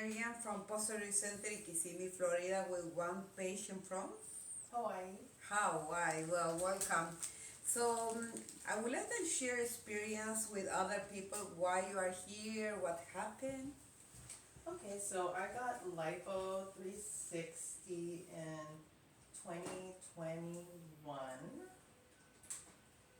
Marian from Posterior Center in Kissimmee, Florida, with one patient from Hawaii. Hawaii. Well, welcome. So I would like to share experience with other people why you are here, what happened. Okay, so I got lipo 360 in 2021,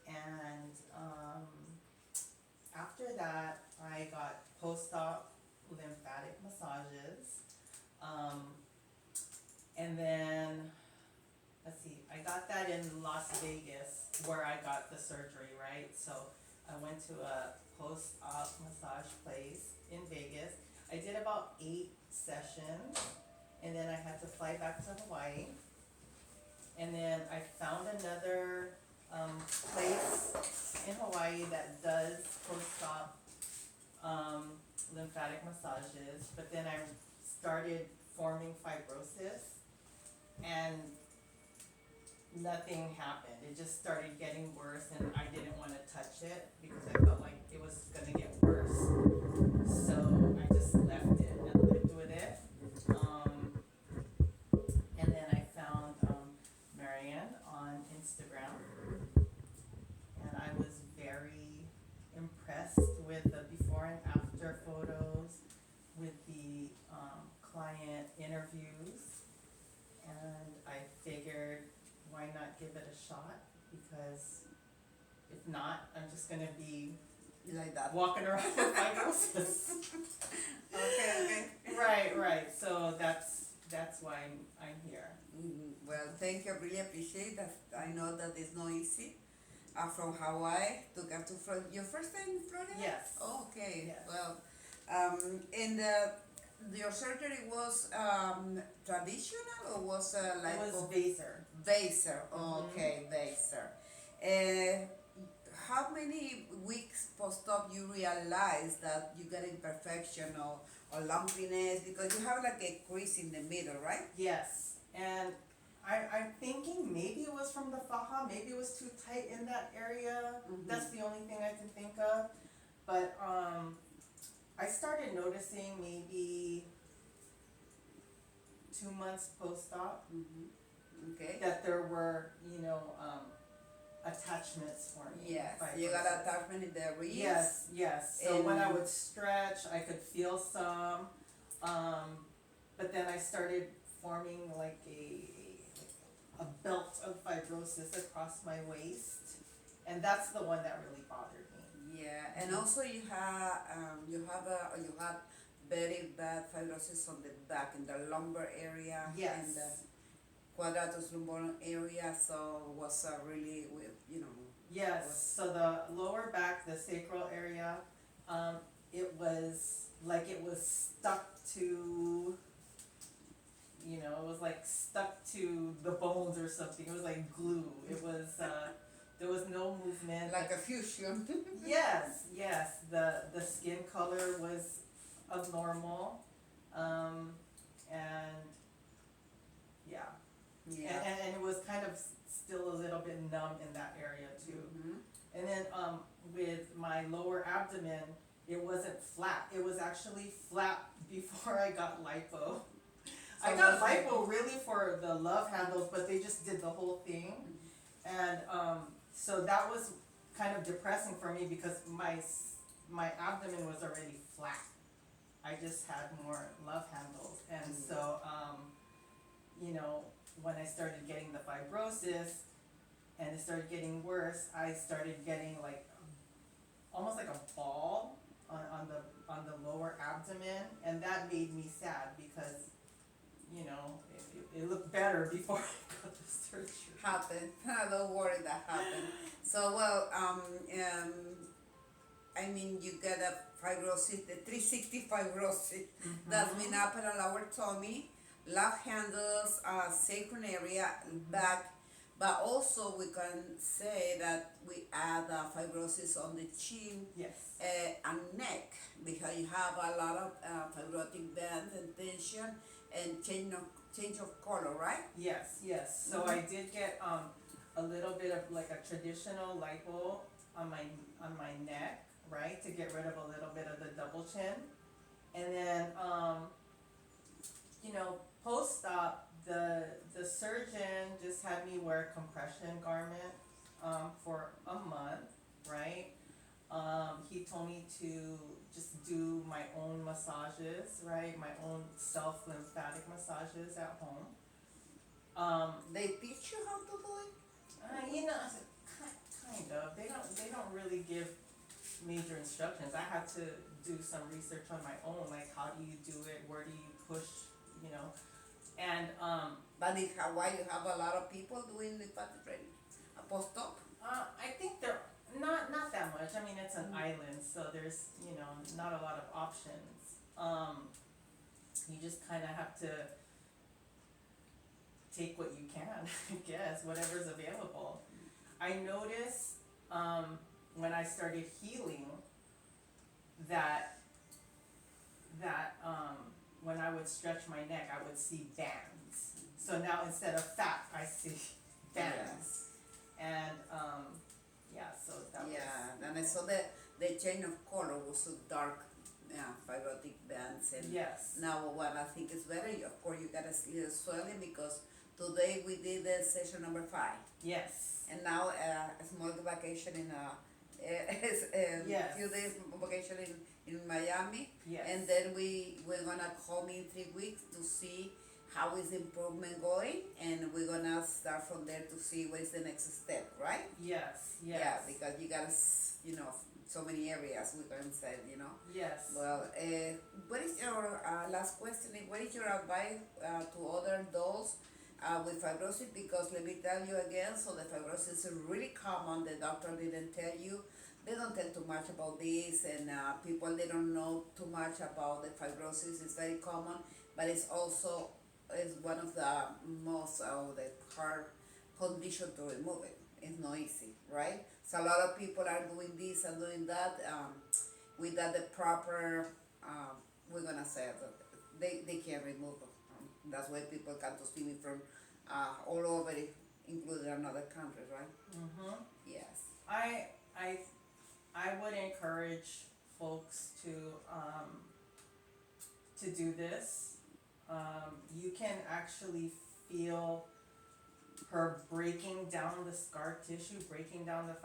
and after that, I got post-op lymphatic massages, um, and then let's see, I got that in Las Vegas where I got the surgery, right? So I went to a post-op massage place in Vegas. I did about 8 sessions, and then I had to fly back to Hawaii. And then I found another place in Hawaii that does post-op lymphatic massages, but then I started forming fibrosis, and nothing happened. It just started getting worse, and I didn't want to touch it because I felt like it was going to get worse. So I just left it and lived with it. And then I found Marianne on Instagram, and I was very impressed with the before and after photos, with the client interviews, and I figured, why not give it a shot? Because if not, I'm just gonna be Like that. walking around with fibrosis. Okay. Right. So that's why I'm here. Well, thank you. I really appreciate that. I know that it's not easy. From Hawaii to come to Florida. Your first time in Florida? Yes. Oh, okay. Yes. Well, and your surgery was traditional or was like It was Vaser. Vaser? Oh, okay, Vaser. How many weeks post-op you realize that you got imperfection or lumpiness, because you have like a crease in the middle, right? Yes, and I'm thinking maybe it was from the faja, maybe it was too tight in that area. That's the only thing I can think of. But I started noticing maybe 2 months post-op Okay. that there were, attachments for me. Yes, you got fibrosis. attachment in the ribs. Yes. So when I And- would stretch, I could feel some, but then I started forming like a belt of fibrosis across my waist, and that's the one that really bothered me. Yeah, and also you have very bad fibrosis on the back in the lumbar area. Yes. And the quadratus lumborum area. So it was really Yes, so the lower back, the sacral area, it was like it was stuck to, it was like stuck to the bones or something. It was like glue. It was, there was no movement. like a fusion. Yes, the skin color was abnormal, and yeah. Yeah. And it was kind of still a little bit numb in that area too. And then with my lower abdomen, it wasn't flat. It was actually flat before I got lipo. I got lipo really for the love handles, but they just did the whole thing. And so that was kind of depressing for me because my abdomen was already flat. I just had more love handles. And so, when I started getting the fibrosis and it started getting worse, I started getting like almost like a ball on the lower abdomen, and that made me sad because it looked better before I got the surgery. Happened. Don't worry, that happened. So well, I mean, you get a fibrosis, the 360 fibrosis. That's mean upper and lower tummy, love handles, sacrum area, back. But also we can say that we add fibrosis on the chin Yes. and neck, because you have a lot of fibrotic band and tension and change of color, right? Yes. So I did get a little bit of like a traditional lipo on my neck, right, to get rid of a little bit of the double chin, and then wear a compression garment for a month, right? He told me to just do my own massages, right? My own self lymphatic massages at home. They teach you how to do it? You know, kind of. They don't really give major instructions. I had to do some research on my own, like how do you do it, where do you push, you know, and But in Hawaii, you have a lot of people doing the potty training. A post-op? I think they're not that much. I mean, it's an island, so there's not a lot of options. You just kind of have to take what you can, I guess, whatever's available. I noticed when I started healing that when I would stretch my neck, I would see bands. So now instead of fat, I see bands. And so that was. Yeah, and I saw the change of color was so dark, fibrotic bands. And Yes. now what I think is better, of course, you gotta see the swelling because today we did the session number 5. Yes. And now a small vacation in Yes. few days vacation in Miami. Yes. And then we're gonna come in 3 weeks to see how is the improvement going, and we're gonna start from there to see what is the next step, right? Yes. Yes. Yeah, because you got so many areas we can say, Yes. Well, what is your last question? What is your advice to other adults with fibrosis? Because let me tell you again, so the fibrosis is really common. The doctor didn't tell you. They don't tell too much about this, and people they don't know too much about the fibrosis. It's very common, but it's also is one of the most of the hard condition to remove it. It's not easy, right? So a lot of people are doing this and doing that without the proper. We're gonna say that they can't remove it. That's why people come to see me from all over, including another countries, right? Mhm. Yes. I would encourage folks to do this. You can actually feel her breaking down the scar tissue, breaking down the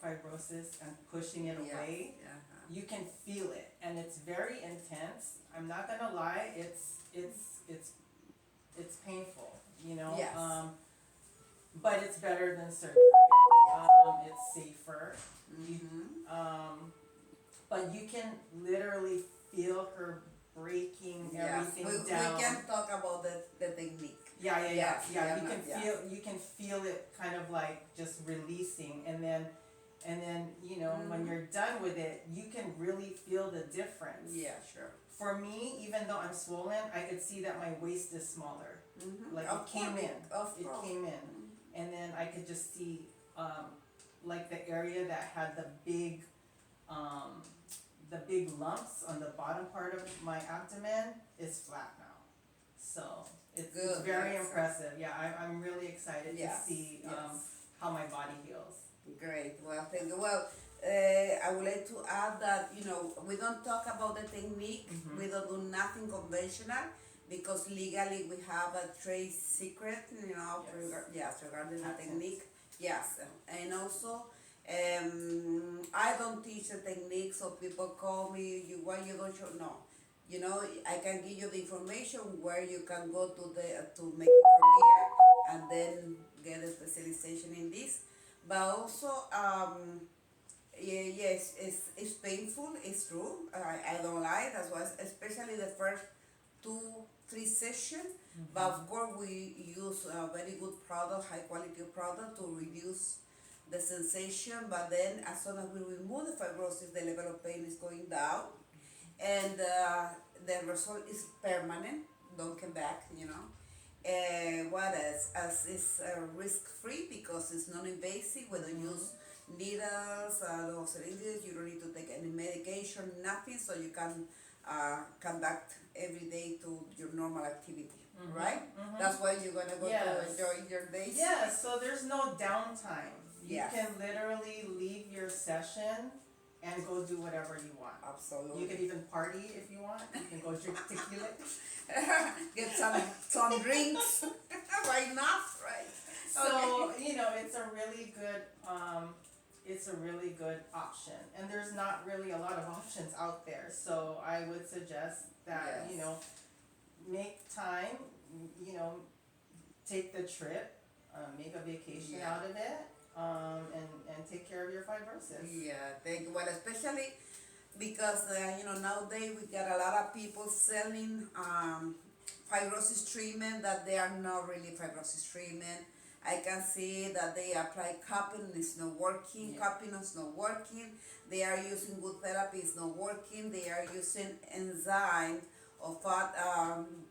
fibrosis and pushing it away. Yeah. You can feel it, and it's very intense. I'm not gonna lie, it's painful, Yes. but it's better than surgery. It's safer. But you can literally feel her breaking everything down. We can talk about the technique. Yeah. Yeah, You can feel it kind of like just releasing, and then when you're done with it, you can really feel the difference. Yeah, sure. For me, even though I'm swollen, I could see that my waist is smaller. Like Of it came course, in. of It course. came in, and then I could just see like the area that had the big lumps on the bottom part of my abdomen is flat now. So it's Good, very yes. impressive. Yeah, I'm really excited Yes, to see yes. how my body heals. Great. Well, thank you. Well, I would like to add that we don't talk about the technique. We don't do nothing conventional because legally we have a trade secret. Regarding the technique. Yes, and also. I don't teach the technique, so people call me, why you don't show? No, I can give you the information where you can go to make a career and then get a specialization in this. But also, yes, it's painful. It's true. I don't lie. That's why, especially the first 2-3 sessions. But of course, we use a very good product, high quality product to reduce the sensation, but then as soon as we remove the fibrosis, the level of pain is going down, and the result is permanent, don't come back, what else? As it's risk-free because it's non-invasive, we don't use needles, no syringes, you don't need to take any medication, nothing, so you can conduct every day to your normal activity, right? That's why you're gonna go to enjoy your days. Yes, so there's no downtime. You Yes. can literally leave your session and go do whatever you want. Absolutely. You can even party if you want. You can go drink tequila. Get some drinks. Why not, right? So, you know, it's a really good option, and there's not really a lot of options out there, so I would suggest that, you Yes. know, make time, you know, take the trip, make a vacation Yeah. out of it, and take care of your fibrosis. Yeah, thank you. Well, especially because nowadays we got a lot of people selling fibrosis treatment that they are not really fibrosis treatment. I can see that they apply cupping, it's not working. Yeah. Cupping is not working. They are using good therapy, it's not working. They are using enzyme or fat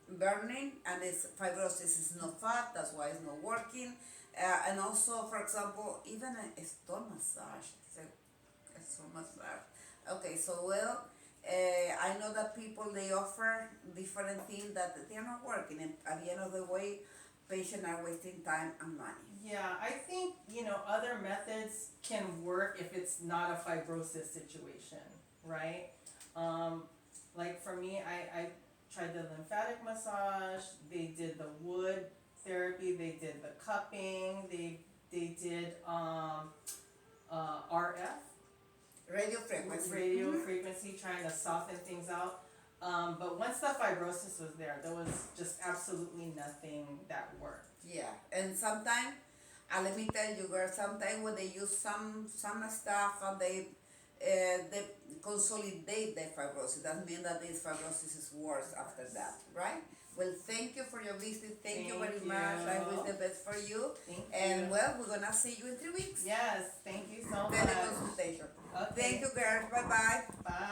burning, and it's fibrosis is not fat. That's why it's not working. And also, for example, even a stone massage. So massage. Okay, so well, I know that people they offer different things that they are not working, and at the end of the way, patients are wasting time and money. Yeah, I think, you know, other methods can work if it's not a fibrosis situation, right? Like for me, I tried the lymphatic massage, they did the wood therapy, they did the cupping, they did RF, Radio frequency. radio Mhm. frequency, trying to soften things out. But once the fibrosis was there was just absolutely nothing that worked. Yeah, and sometimes, let me tell you, girl, sometimes when they use some stuff and they consolidate the fibrosis, that means that this fibrosis is worse after that, right? Well, thank you for your visit. Thank you very Thank much. I wish you. the best for you. Thank And you. well, we're gonna see you in 3 weeks. Yes, thank you so much. Teleconsultation. Okay. Thank you, girl. Bye bye. Bye.